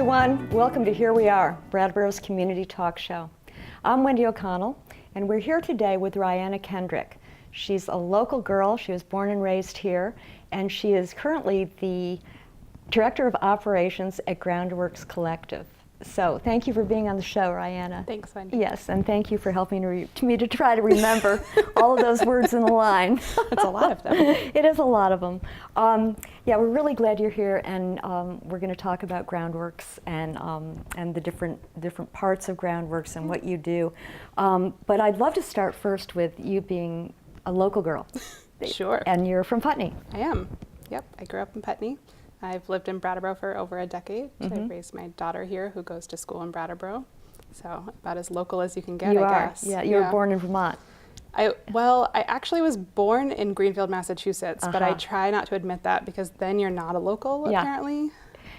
everyone. Welcome to Here We Are, Brattleboro's community talk show. I'm Wendy O'Connell, and we're here today with Rhianna Kendrick. She's a local girl. She was born and raised here, and she is currently the Director of Operations at Groundworks Collective. So thank you for being on the show, Rhianna. Thanks, Wendy. Yes, and thank you for helping me to try to remember all of those words in the line. That's a lot of them. It is a lot of them. Yeah, we're really glad you're here, and we're going to talk about Groundworks and the different parts of Groundworks and what you do. But I'd love to start first with you being a local girl. Sure. And you're from Putney. I am. Yep, I grew up in Putney. I've lived in Brattleboro for over a decade. Mm-hmm. I've raised my daughter here who goes to school in Brattleboro. So about as local as you can get, I guess. Yeah, you were born in Vermont. I actually was born in Greenfield, Massachusetts, but I try not to admit that because then you're not a local, apparently.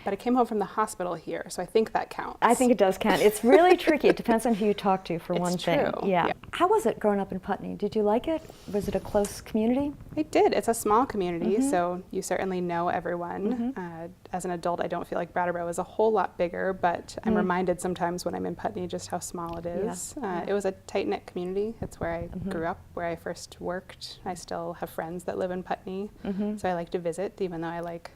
But I came home from the hospital here, so I think that counts. I think it does count. It's really tricky. It depends on who you talk to, for one thing. It's true. Yeah. How was it growing up in Putney? Did you like it? Was it a close community? I did. It's a small community, so you certainly know everyone. As an adult, I don't feel like Brattleboro is a whole lot bigger, but I'm reminded sometimes when I'm in Putney just how small it is. It was a tight-knit community. It's where I grew up, where I first worked. I still have friends that live in Putney, so I like to visit, even though I like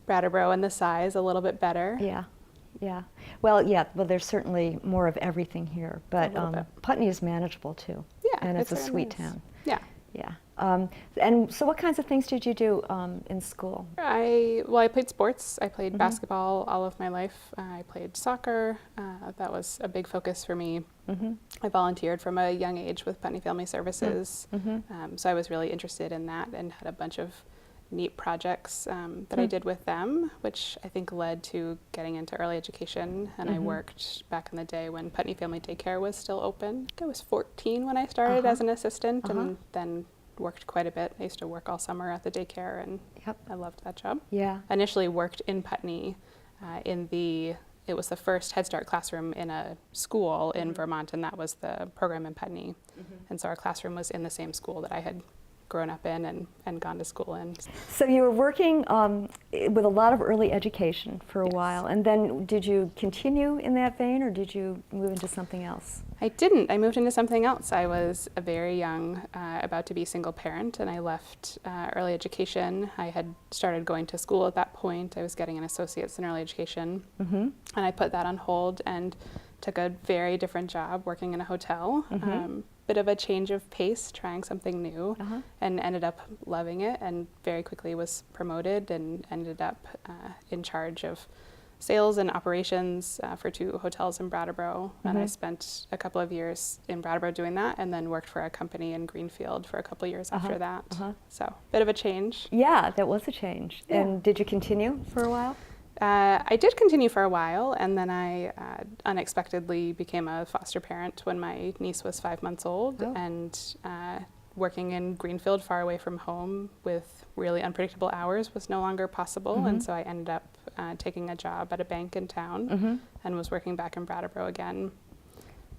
Brattleboro and the size a little bit better. Yeah. Well, there's certainly more of everything here, but Putney is manageable too. Yeah, and it's a sweet town. Yeah. And so what kinds of things did you do in school? I played sports. I played basketball all of my life. I played soccer. That was a big focus for me. I volunteered from a young age with Putney Family Services, so I was really interested in that and had a bunch of neat projects that I did with them, which I think led to getting into early education. And I worked back in the day when Putney Family Daycare was still open. I was 14 when I started as an assistant, and then worked quite a bit. I used to work all summer at the daycare, and I loved that job. Yeah. I initially worked in Putney it was the first Head Start classroom in a school in Vermont, and that was the program in Putney. And so our classroom was in the same school that I had grown up in and gone to school in. So you were working with a lot of early education for a while, and then did you continue in that vein, or did you move into something else? I didn't. I moved into something else. I was a very young, about to be single parent, and I left early education. I had started going to school at that point. I was getting an associate's in early education, and I put that on hold and took a very different job working in a hotel. Bit of a change of pace, trying something new, and ended up loving it, and very quickly was promoted and ended up in charge of sales and operations for 2 hotels in Brattleboro. And I spent a couple of years in Brattleboro doing that, and then worked for a company in Greenfield for a couple of years after that. So bit of a change. Yeah, that was a change. Yeah. And did you continue for a while? I did continue for a while, and then I unexpectedly became a foster parent when my niece was 5 months old, and working in Greenfield, far away from home, with really unpredictable hours was no longer possible, and so I ended up taking a job at a bank in town and was working back in Brattleboro again.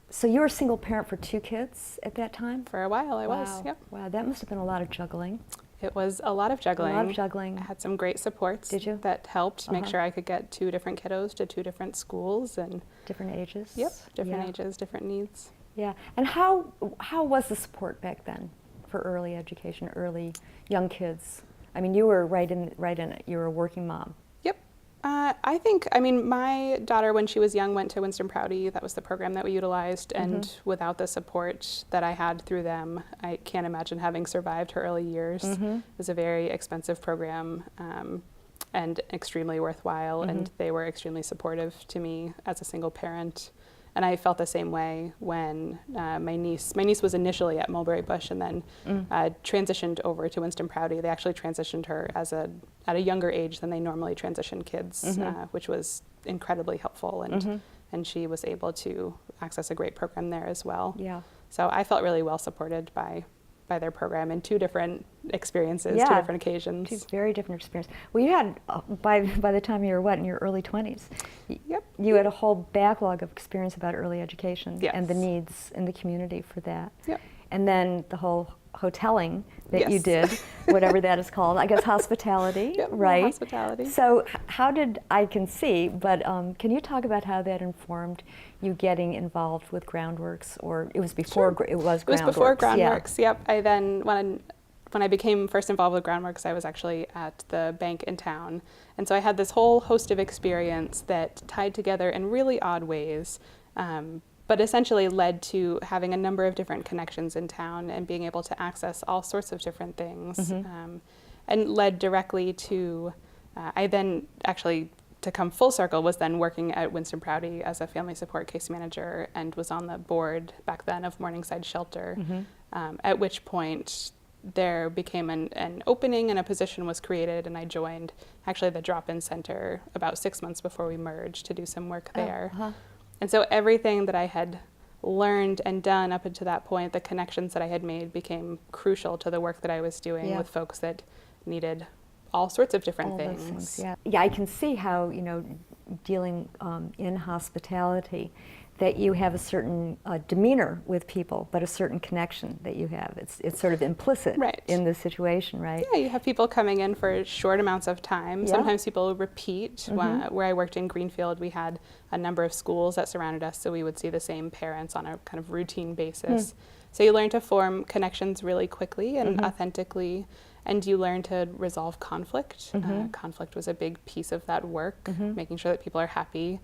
So you were a single parent for 2 kids at that time? For a while I was, yep. Wow, that must have been a lot of juggling. It was a lot of juggling. A lot of juggling. I had some great supports. Did you? That helped make sure I could get 2 different kiddos to 2 different schools, and different ages. Yep, different ages, different needs. Yeah, and how was the support back then for early education, early young kids? I mean, you were right in it. You were a working mom. Yep. My daughter, when she was young, went to Winston Prouty. That was the program that we utilized, and without the support that I had through them, I can't imagine having survived her early years. It was a very expensive program and extremely worthwhile, and they were extremely supportive to me as a single parent. And I felt the same way when my niece was initially at Mulberry Bush, and then transitioned over to Winston Prouty. They actually transitioned her at a younger age than they normally transition kids, which was incredibly helpful. And she was able to access a great program there as well. Yeah. So I felt really well supported by their program in 2 different experiences, 2 different occasions. 2 very different experiences. Well, you had, by the time you were in your early 20s, you had a whole backlog of experience about early education and the needs in the community for that. Yep. And then the whole hoteling that you Yes. did, whatever that is called. I guess hospitality, Yep, right? hospitality. So how did, I can see, but can you talk about how that informed you getting involved with Groundworks, or it was before it was Groundworks? It was before Yeah. Groundworks, yep. I then, when I became first involved with Groundworks, I was actually at the bank in town. And so I had this whole host of experience that tied together in really odd ways, but essentially led to having a number of different connections in town and being able to access all sorts of different things, and led directly to, I then actually, to come full circle, was then working at Winston Prouty as a family support case manager and was on the board back then of Morningside Shelter, at which point there became an opening and a position was created, and I joined actually the drop-in center about 6 months before we merged to do some work there. And so everything that I had learned and done up until that point, the connections that I had made, became crucial to the work that I was doing with folks that needed all sorts of different things. Yeah, I can see how, dealing in hospitality, that you have a certain demeanor with people, but a certain connection that you have. It's sort of implicit in the situation, right? Yeah, you have people coming in for short amounts of time. Sometimes people repeat. Where I worked in Greenfield, we had a number of schools that surrounded us, so we would see the same parents on a kind of routine basis. So you learn to form connections really quickly and authentically, and you learn to resolve conflict. Conflict was a big piece of that work, making sure that people are happy.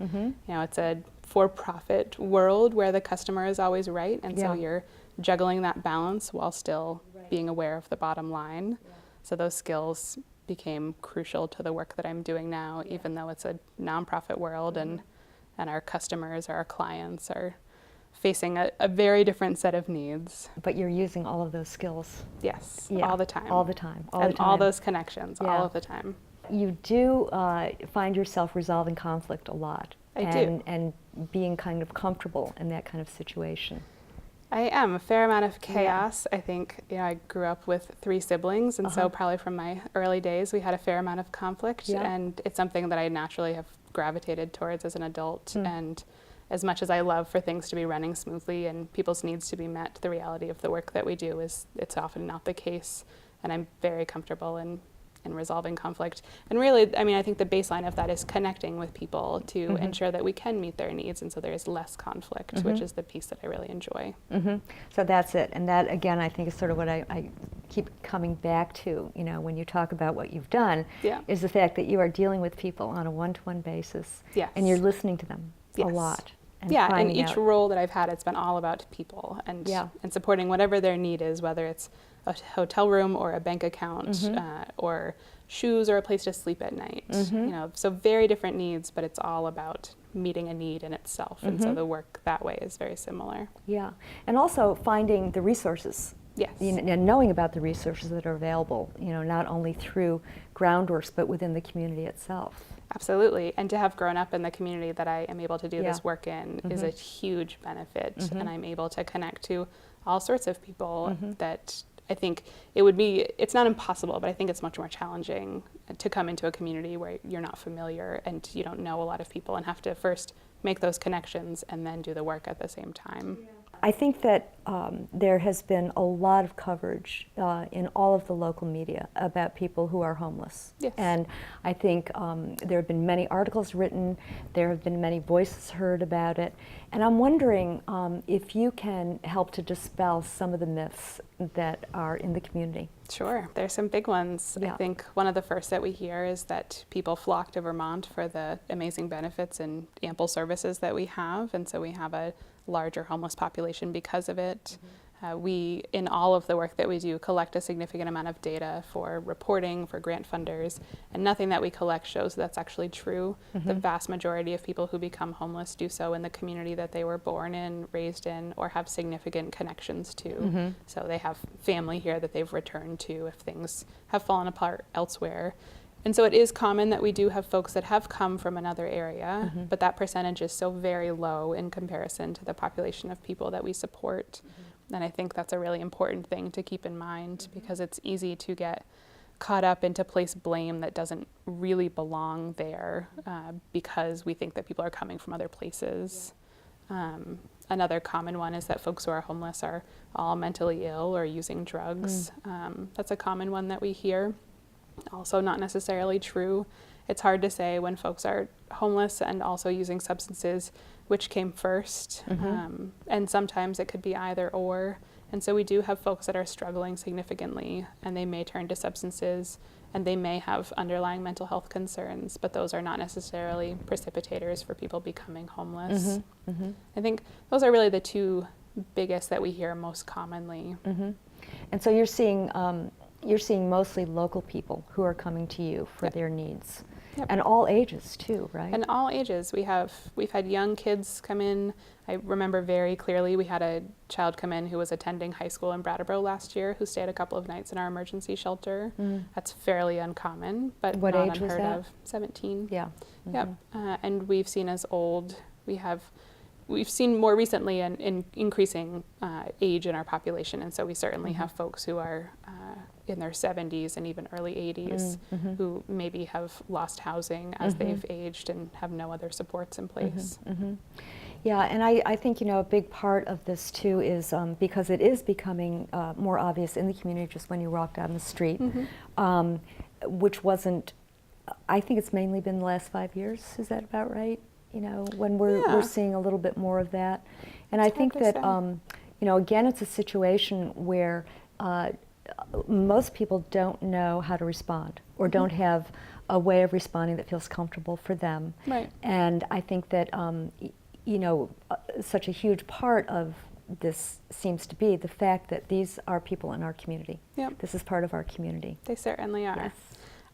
It's a for-profit world where the customer is always right, and so you're juggling that balance while still being aware of the bottom line. So those skills became crucial to the work that I'm doing now, even though it's a nonprofit world and our customers or our clients are facing a very different set of needs. But you're using all of those skills. Yes, all the time. All the time. All those connections, all of the time. You do find yourself resolving conflict a lot. I do. And being kind of comfortable in that kind of situation. I am. A fair amount of chaos. I think, I grew up with 3 siblings, and so probably from my early days we had a fair amount of conflict, and it's something that I naturally have gravitated towards as an adult. And as much as I love for things to be running smoothly and people's needs to be met, the reality of the work that we do is it's often not the case, and I'm very comfortable in resolving conflict. And really, I think the baseline of that is connecting with people to ensure that we can meet their needs, and so there is less conflict, which is the piece that I really enjoy. So that's it. And that, again, I think is sort of what I keep coming back to, when you talk about what you've done, is the fact that you are dealing with people on a one-to-one basis, and you're listening to them a lot. And each role that I've had, it's been all about people and supporting whatever their need is, whether it's a hotel room or a bank account or shoes or a place to sleep at night. So very different needs, but it's all about meeting a need in itself. And so the work that way is very similar. Yeah, and also finding the resources. Yes. And knowing about the resources that are available, not only through Groundworks, but within the community itself. Absolutely. And to have grown up in the community that I am able to do this work in is a huge benefit. And I'm able to connect to all sorts of people that I think it's not impossible, but I think it's much more challenging to come into a community where you're not familiar and you don't know a lot of people and have to first make those connections and then do the work at the same time. I think that there has been a lot of coverage in all of the local media about people who are homeless. Yes. And I think there have been many articles written, there have been many voices heard about it, and I'm wondering if you can help to dispel some of the myths that are in the community. Sure. There's some big ones. I think one of the first that we hear is that people flock to Vermont for the amazing benefits and ample services that we have, and so we have a larger homeless population because of it. We, in all of the work that we do, collect a significant amount of data for reporting, for grant funders, and nothing that we collect shows that's actually true. The vast majority of people who become homeless do so in the community that they were born in, raised in, or have significant connections to. So they have family here that they've returned to if things have fallen apart elsewhere. And so it is common that we do have folks that have come from another area, but that percentage is so very low in comparison to the population of people that we support. And I think that's a really important thing to keep in mind because it's easy to get caught up into place blame that doesn't really belong there because we think that people are coming from other places. Another common one is that folks who are homeless are all mentally ill or using drugs. That's a common one that we hear. Also not necessarily true. It's hard to say when folks are homeless and also using substances which came first. And sometimes it could be either or. And so we do have folks that are struggling significantly, and they may turn to substances, and they may have underlying mental health concerns, but those are not necessarily precipitators for people becoming homeless. I think those are really the two biggest that we hear most commonly. And so you're seeing mostly local people who are coming to you for their needs. And all ages too, right? And all ages. We've had young kids come in. I remember very clearly we had a child come in who was attending high school in Brattleboro last year who stayed a couple of nights in our emergency shelter. That's fairly uncommon, but what not age was unheard that? of. 17. Yeah. Yep. And we've seen as old. We've seen more recently an increasing age in our population, and so we certainly have folks who are in their 70s and even early 80s who maybe have lost housing as they've aged and have no other supports in place. Yeah, and I think, a big part of this too is because it is becoming more obvious in the community just when you walk down the street, which wasn't, I think it's mainly been the last 5 years, is that about right? When we're seeing a little bit more of that. And I think that, again, it's a situation where most people don't know how to respond or don't have a way of responding that feels comfortable for them. Right. And I think that, such a huge part of this seems to be the fact that these are people in our community. Yep. This is part of our community. They certainly are. Yes.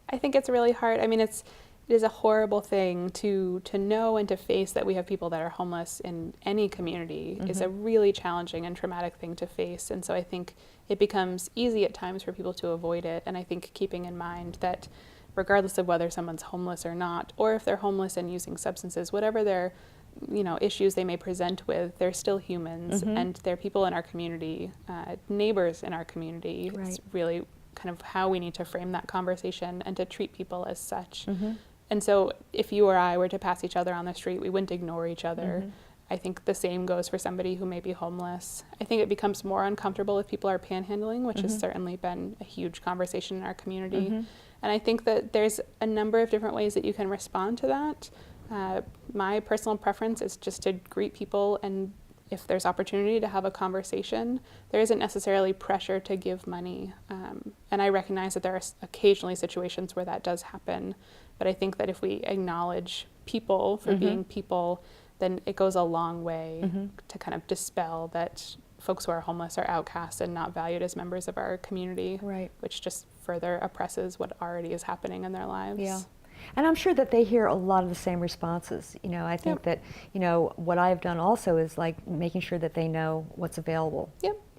I think it's really hard. I mean, it is a horrible thing to know and to face that we have people that are homeless in any community is a really challenging and traumatic thing to face. And so I think it becomes easy at times for people to avoid it. And I think keeping in mind that regardless of whether someone's homeless or not, or if they're homeless and using substances, whatever their issues they may present with, they're still humans and they're people in our community, neighbors in our community. Right. It's really kind of how we need to frame that conversation and to treat people as such. And so if you or I were to pass each other on the street, we wouldn't ignore each other. I think the same goes for somebody who may be homeless. I think it becomes more uncomfortable if people are panhandling, which has certainly been a huge conversation in our community. And I think that there's a number of different ways that you can respond to that. My personal preference is just to greet people, and if there's opportunity to have a conversation, there isn't necessarily pressure to give money. And I recognize that there are occasionally situations where that does happen, but I think that if we acknowledge people for being people, then it goes a long way to kind of dispel that folks who are homeless are outcast and not valued as members of our community, Right. which just further oppresses what already is happening in their lives. Yeah. And I'm sure that they hear a lot of the same responses. I think that, what I've done also is like making sure that they know what's available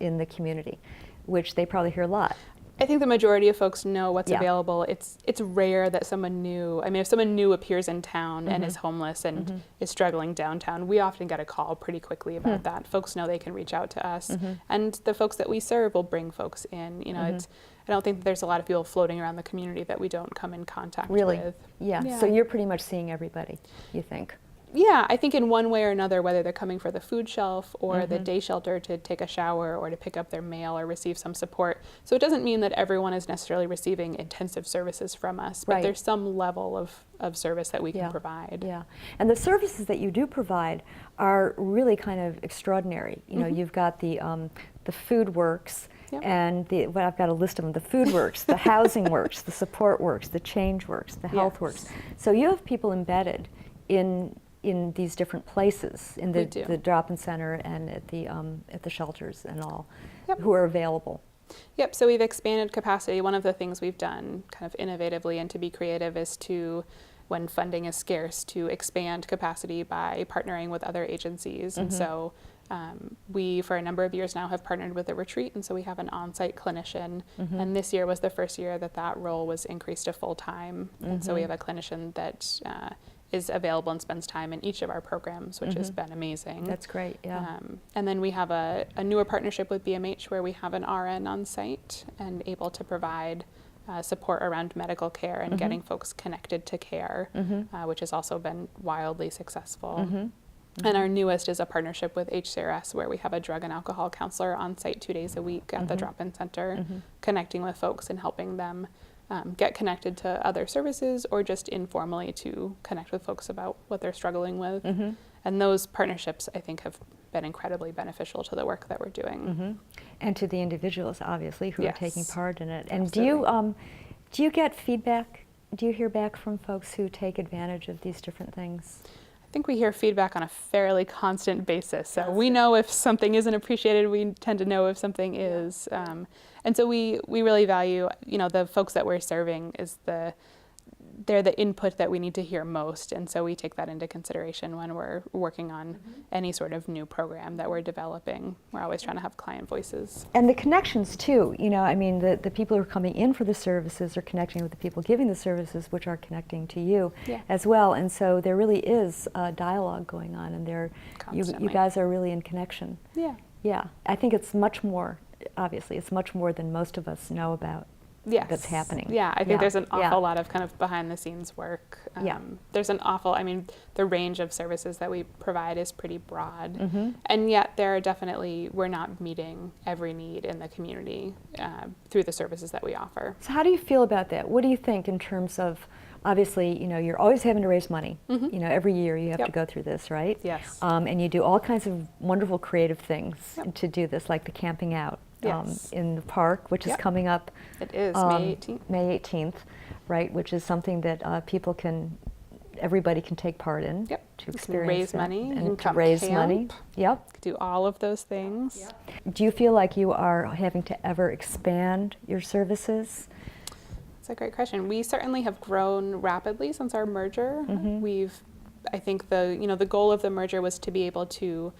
in the community, which they probably hear a lot. I think the majority of folks know what's available. It's rare that someone new, if someone new appears in town and is homeless and is struggling downtown, we often get a call pretty quickly about that. Folks know they can reach out to us. And the folks that we serve will bring folks in. I don't think that there's a lot of people floating around the community that we don't come in contact with. Yeah. So you're pretty much seeing everybody, you think? Yeah, I think in one way or another, whether they're coming for the food shelf or the day shelter to take a shower or to pick up their mail or receive some support. So it doesn't mean that everyone is necessarily receiving intensive services from us, but there's some level of service that we can provide. Yeah, and the services that you do provide are really kind of extraordinary. You've got the food works, and I've got a list of them: the food works, the housing works, the support works, the change works, the health works. So you have people embedded in these different places, in the drop-in center and at the shelters and all, who are available. Yep, so we've expanded capacity. One of the things we've done kind of innovatively and to be creative is to, when funding is scarce, to expand capacity by partnering with other agencies. And so we, for a number of years now, have partnered with a retreat, and so we have an on-site clinician. And this year was the first year that role was increased to full-time. And so we have a clinician that is available and spends time in each of our programs, which has been amazing. That's great, yeah. And then we have a newer partnership with BMH where we have an RN on site and able to provide support around medical care and getting folks connected to care, which has also been wildly successful. And our newest is a partnership with HCRS, where we have a drug and alcohol counselor on site 2 days a week at the drop-in center, connecting with folks and helping them get connected to other services, or just informally to connect with folks about what they're struggling with. And those partnerships, I think, have been incredibly beneficial to the work that we're doing. And to the individuals, obviously, who are taking part in it. And Absolutely. do you get feedback? Do you hear back from folks who take advantage of these different things? I think we hear feedback on a fairly constant basis. So we know if something isn't appreciated, we tend to know if something is. And so we really value, the folks that we're serving they're the input that we need to hear most. And so we take that into consideration when we're working on any sort of new program that we're developing. We're always trying to have client voices. And the connections too, I mean, the people who are coming in for the services are connecting with the people giving the services, which are connecting to you as well. And so there really is a dialogue going on, and you guys are really in connection. Yeah. I think it's much more, obviously, it's much more than most of us know about. That's happening. Yeah, I think there's an awful lot of kind of behind the scenes work. There's the range of services that we provide is pretty broad. And yet we're not meeting every need in the community through the services that we offer. So how do you feel about that? What do you think in terms of, obviously, you're always having to raise money. Every year you have to go through this, right? Yes. And you do all kinds of wonderful creative things to do this, like the camping out. In the park, which is coming up. It is May 18th. May 18th, right? Which is something that everybody can take part in to experience raise money and to raise money. Do all of those things. Do you feel like you are having to ever expand your services? That's a great question. We certainly have grown rapidly since our merger. I think the goal of the merger was to be able to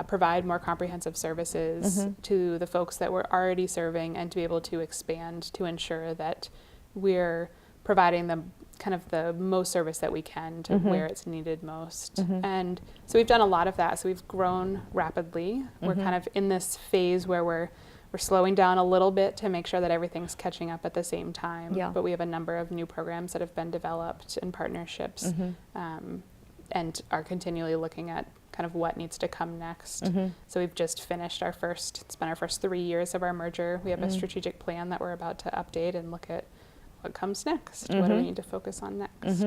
provide more comprehensive services to the folks that we're already serving, and to be able to expand to ensure that we're providing them kind of the most service that we can to where it's needed most. And so we've done a lot of that. So we've grown rapidly. We're kind of in this phase where we're slowing down a little bit to make sure that everything's catching up at the same time. But we have a number of new programs that have been developed in partnerships, and are continually looking at kind of what needs to come next. So we've just finished it's been our first 3 years of our merger. We have a strategic plan that we're about to update and look at what comes next. What do we need to focus on next?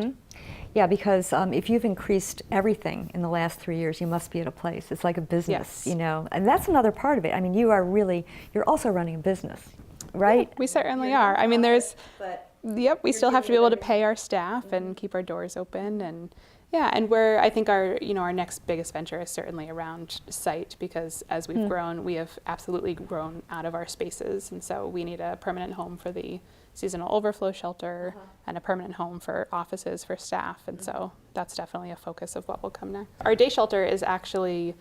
Yeah, because if you've increased everything in the last 3 years, you must be at a place. It's like a business, and that's another part of it. I mean, you're also running a business, right? We certainly are. I mean, we still have to be able to pay our staff and keep our doors open, and I think our next biggest venture is certainly around site, because as we've grown, we have absolutely grown out of our spaces, and so we need a permanent home for the seasonal overflow shelter and a permanent home for offices for staff, and so that's definitely a focus of what will come next. Our day shelter is actually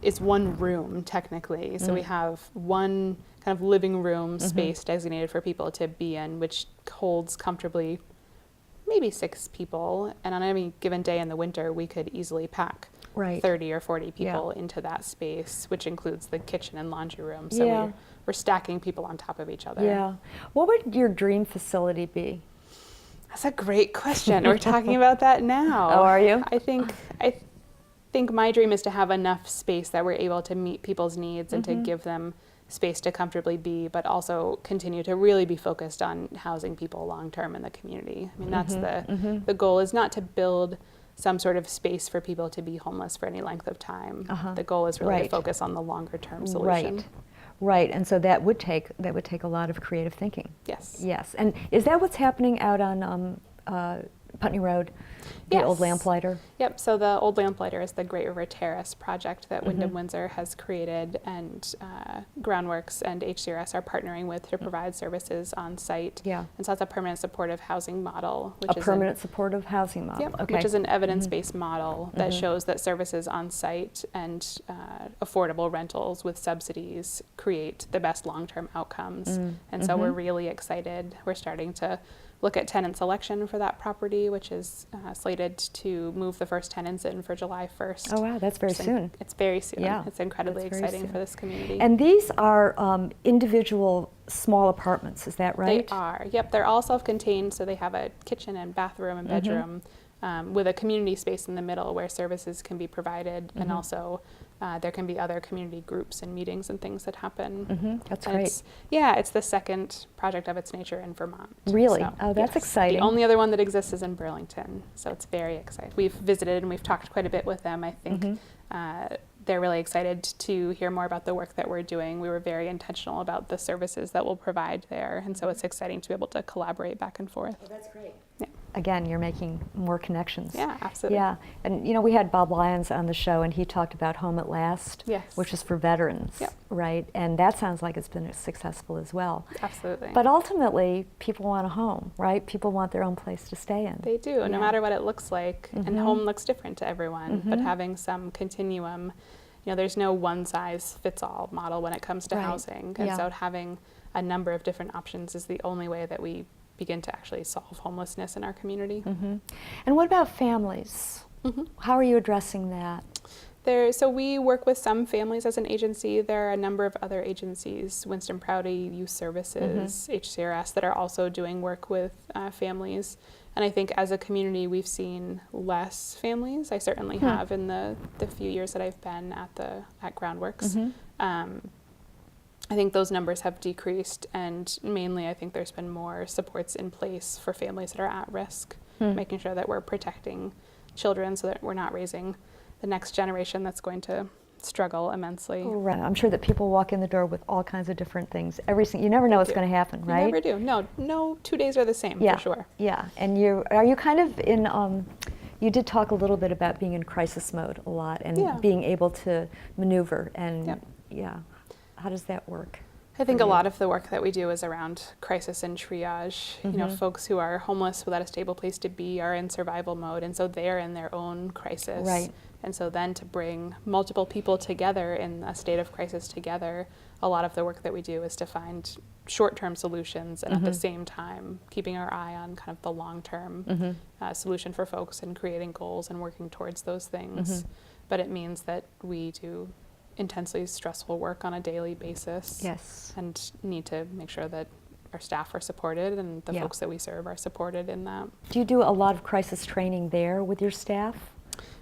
is one room technically, so we have one kind of living room space designated for people to be in, which holds comfortably maybe 6 people, and on any given day in the winter we could easily pack 30 or 40 people into that space, which includes the kitchen and laundry room. So we're stacking people on top of each other. What would your dream facility be? That's a great question. We're talking about that now. Oh, are you? I think my dream is to have enough space that we're able to meet people's needs and to give them space to comfortably be, but also continue to really be focused on housing people long-term in the community. I mean, that's the goal, is not to build some sort of space for people to be homeless for any length of time. The goal is really to focus on the longer-term solution. Right, and so that would take a lot of creative thinking. Yes. And is that what's happening out on Putney Road, the old Lamplighter? Yep, so the old Lamplighter is the Great River Terrace project that Wyndham Windsor has created, and Groundworks and HCRS are partnering with to provide services on site. And so that's a permanent supportive housing model. Which is an evidence-based model that shows that services on site and affordable rentals with subsidies create the best long-term outcomes. And so we're really excited. We're starting to look at tenant selection for that property, which is slated to move the first tenants in for July 1st. Oh wow, that's very soon. It's very soon. It's incredibly exciting for this community. And these are individual small apartments, is that right? They are, yep. They're all self-contained, so they have a kitchen and bathroom and bedroom. with a community space in the middle where services can be provided, and also there can be other community groups and meetings and things that happen. That's and great. It's the second project of its nature in Vermont. Really? So, Oh, that's yes. exciting. The only other one that exists is in Burlington, so it's very exciting. We've visited and we've talked quite a bit with them. I think they're really excited to hear more about the work that we're doing. We were very intentional about the services that we'll provide there, and so it's exciting to be able to collaborate back and forth. Oh, that's great. Yeah. Again, you're making more connections. Yeah, absolutely. Yeah, and we had Bob Lyons on the show, and he talked about Home at Last, Yes. which is for veterans, Yep. right? And that sounds like it's been successful as well. Absolutely. But ultimately, people want a home, right? People want their own place to stay in. They do, no matter what it looks like. And home looks different to everyone, but having some continuum, there's no one-size-fits-all model when it comes to Right. housing. And Yeah. so having a number of different options is the only way that we begin to actually solve homelessness in our community. And what about families? How are you addressing that? So we work with some families as an agency. There are a number of other agencies, Winston Prouty, Youth Services, HCRS, that are also doing work with families. And I think as a community, we've seen less families. I certainly have in the few years that I've been at Groundworks. I think those numbers have decreased, and mainly I think there's been more supports in place for families that are at risk, making sure that we're protecting children so that we're not raising the next generation that's going to struggle immensely. Right. I'm sure that people walk in the door with all kinds of different things. You never know what's going to happen, right? You never do. No 2 days are the same, Yeah. for sure. Yeah. And are you kind of in, you did talk a little bit about being in crisis mode a lot and being able to maneuver and how does that work? I think a lot of the work that we do is around crisis and triage. Folks who are homeless without a stable place to be are in survival mode, and so they're in their own crisis. Right. And so then to bring multiple people together in a state of crisis together, a lot of the work that we do is to find short-term solutions and at the same time keeping our eye on kind of the long-term solution for folks and creating goals and working towards those things. But it means that we do intensely stressful work on a daily basis. Yes. And need to make sure that our staff are supported and the folks that we serve are supported in that. Do you do a lot of crisis training there with your staff?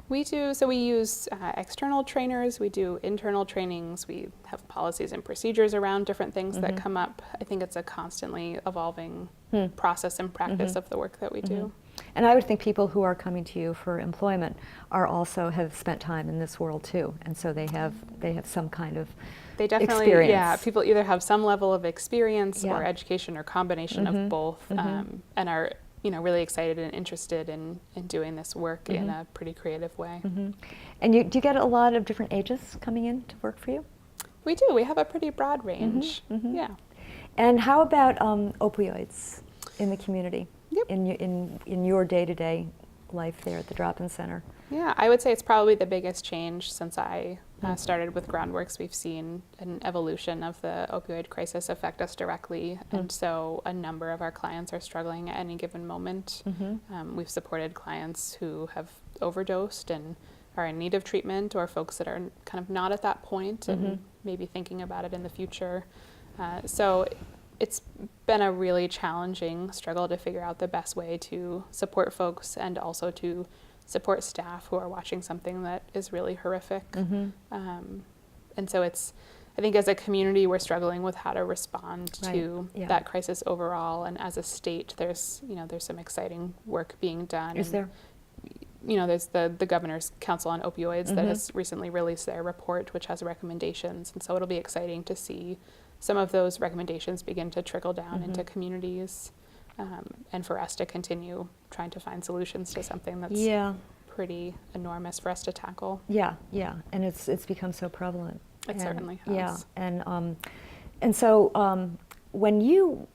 We do, so we use external trainers, we do internal trainings, we have policies and procedures around different things that come up. I think it's a constantly evolving process and practice of the work that we do. And I would think people who are coming to you for employment have spent time in this world too, and so they have some kind of They definitely, experience. Yeah, people either have some level of experience or education or combination of both, and are really excited and interested in doing this work in a pretty creative way. And do you get a lot of different ages coming in to work for you? We do. We have a pretty broad range. Yeah. And how about opioids in the community? Yep. In your day-to-day life there at the drop-in center? Yeah, I would say it's probably the biggest change since I started with Groundworks. We've seen an evolution of the opioid crisis affect us directly, and so a number of our clients are struggling at any given moment. We've supported clients who have overdosed and are in need of treatment, or folks that are kind of not at that point and maybe thinking about it in the future. So it's been a really challenging struggle to figure out the best way to support folks and also to support staff who are watching something that is really horrific. And so I think as a community, we're struggling with how to respond to that crisis overall. And as a state, there's some exciting work being done. Is there? There's the Governor's Council on Opioids that has recently released their report, which has recommendations. And so it'll be exciting to see some of those recommendations begin to trickle down into communities, and for us to continue trying to find solutions to something that's pretty enormous for us to tackle. Yeah, and it's become so prevalent. It certainly has. Yeah, and so when you,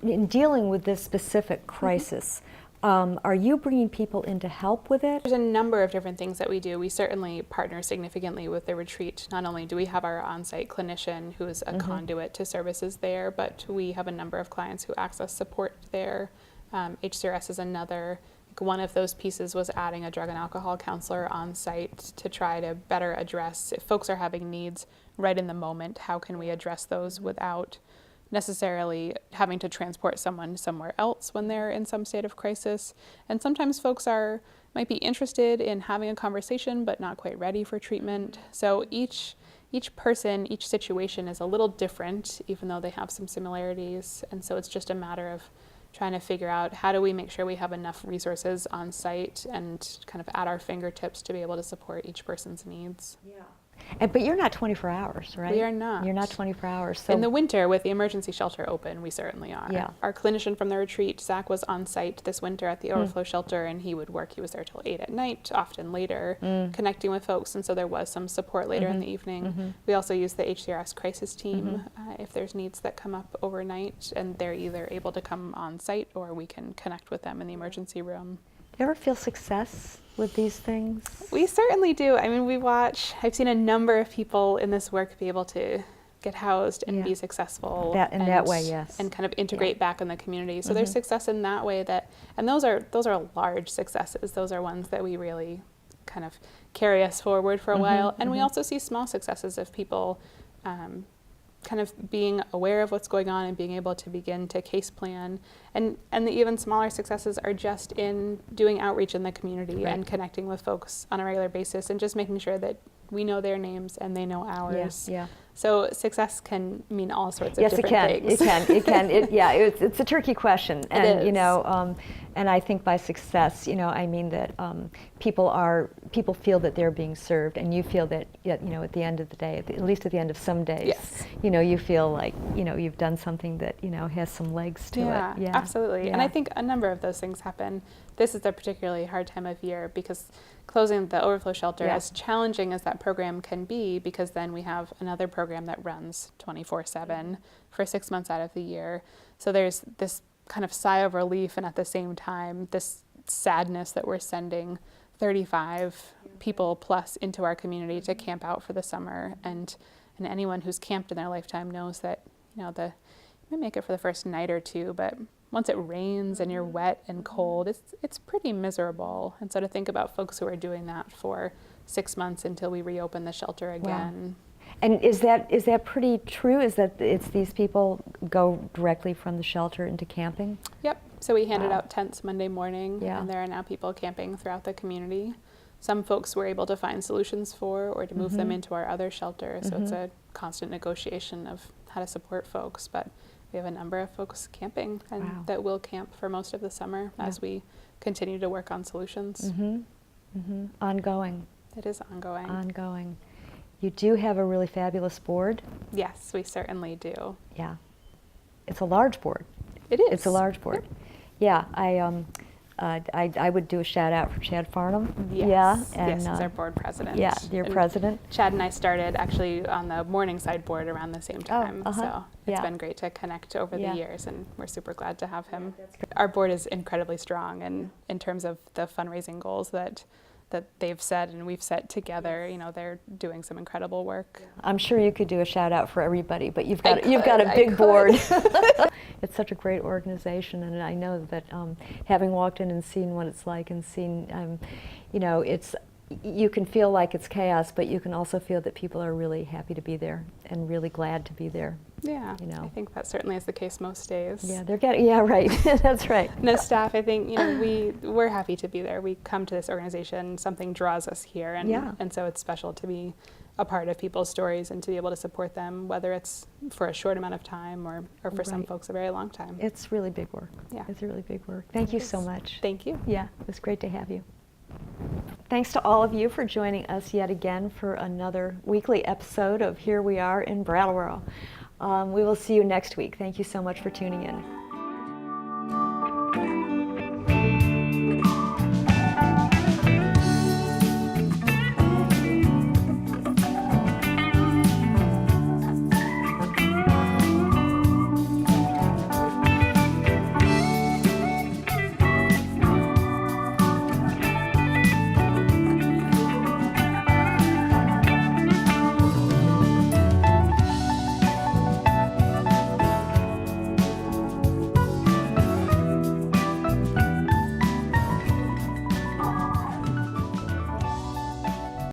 in dealing with this specific crisis, are you bringing people in to help with it? There's a number of different things that we do. We certainly partner significantly with the retreat. Not only do we have our on-site clinician who is a conduit to services there, but we have a number of clients who access support there. HCRS is another. One of those pieces was adding a drug and alcohol counselor on site to try to better address if folks are having needs right in the moment, how can we address those without necessarily having to transport someone somewhere else when they're in some state of crisis. And sometimes folks might be interested in having a conversation but not quite ready for treatment. So each person, each situation is a little different, even though they have some similarities. And so it's just a matter of trying to figure out, how do we make sure we have enough resources on site and kind of at our fingertips to be able to support each person's needs. Yeah. But you're not 24 hours, right? We are not. You're not 24 hours. So in the winter, with the emergency shelter open, we certainly are. Yeah. Our clinician from the retreat, Zach, was on site this winter at the overflow shelter, and he would work. He was there till 8 at night, often later, connecting with folks, and so there was some support later in the evening. We also use the HCRS crisis team if there's needs that come up overnight, and they're either able to come on site or we can connect with them in the emergency room. Do you ever feel success with these things? We certainly do. I mean, I've seen a number of people in this work be able to get housed and be successful. That way, yes. And kind of integrate back in the community. So there's success in that way and those are large successes. Those are ones that we really kind of carry us forward for a while. And we also see small successes of people kind of being aware of what's going on and being able to begin to case plan. And the even smaller successes are just in doing outreach in the community and connecting with folks on a regular basis and just making sure that we know their names and they know ours. Yeah. So success can mean all sorts of different things. It can. It's a tricky question. And, it is. You know, and I think by success, you know, I mean that people feel that they're being served, and you feel that, you know, at the end of the day, at least at the end of some days, you know, you feel like, you know, you've done something that, you know, has some legs to it. Yeah, absolutely. And I think a number of those things happen. This is a particularly hard time of year because closing the overflow shelter, as challenging as that program can be, because then we have another program that runs 24/7 for 6 months out of the year. So there's this kind of sigh of relief, and at the same time, this sadness that we're sending 35 people plus into our community to camp out for the summer. And anyone who's camped in their lifetime knows that, you know, you might make it for the first night or two, but once it rains and you're wet and cold, it's pretty miserable. And so to think about folks who are doing that for 6 months until we reopen the shelter again. Wow. And is that pretty true? Is that it's these people go directly from the shelter into camping? Yep. So we handed out tents Monday morning, Yeah. and there are now people camping throughout the community. Some folks we're able to find solutions for or to move them into our other shelter. So it's a constant negotiation of how to support folks. But we have a number of folks camping and that will camp for most of the summer as we continue to work on solutions. Ongoing. It is ongoing. Ongoing. You do have a really fabulous board. Yes, we certainly do. Yeah. It's a large board. It is. It's a large board. Yeah, I would do a shout out for Chad Farnham. Yes. Yeah, and yes, he's our board president. Yeah, your president. Chad and I started actually on the Morningside board around the same time. So it's been great to connect over the years, and we're super glad to have him. Our board is incredibly strong, and in terms of the fundraising goals that they've set and we've set together, you know, they're doing some incredible work. I'm sure you could do a shout out for everybody, but you've got a big board. It's such a great organization, and I know that having walked in and seen what it's like and seen, you know, you can feel like it's chaos, but you can also feel that people are really happy to be there and really glad to be there. Yeah, you know. I think that certainly is the case most days. Yeah, right. That's right. No, staff, I think, you know, we're happy to be there. We come to this organization, something draws us here, and so it's special to be a part of people's stories and to be able to support them, whether it's for a short amount of time or for some folks a very long time. It's really big work. Yeah. It's really big work. Thank you so much. Thank you. Yeah, it was great to have you. Thanks to all of you for joining us yet again for another weekly episode of Here We Are in Brattleboro. We will see you next week. Thank you so much for tuning in.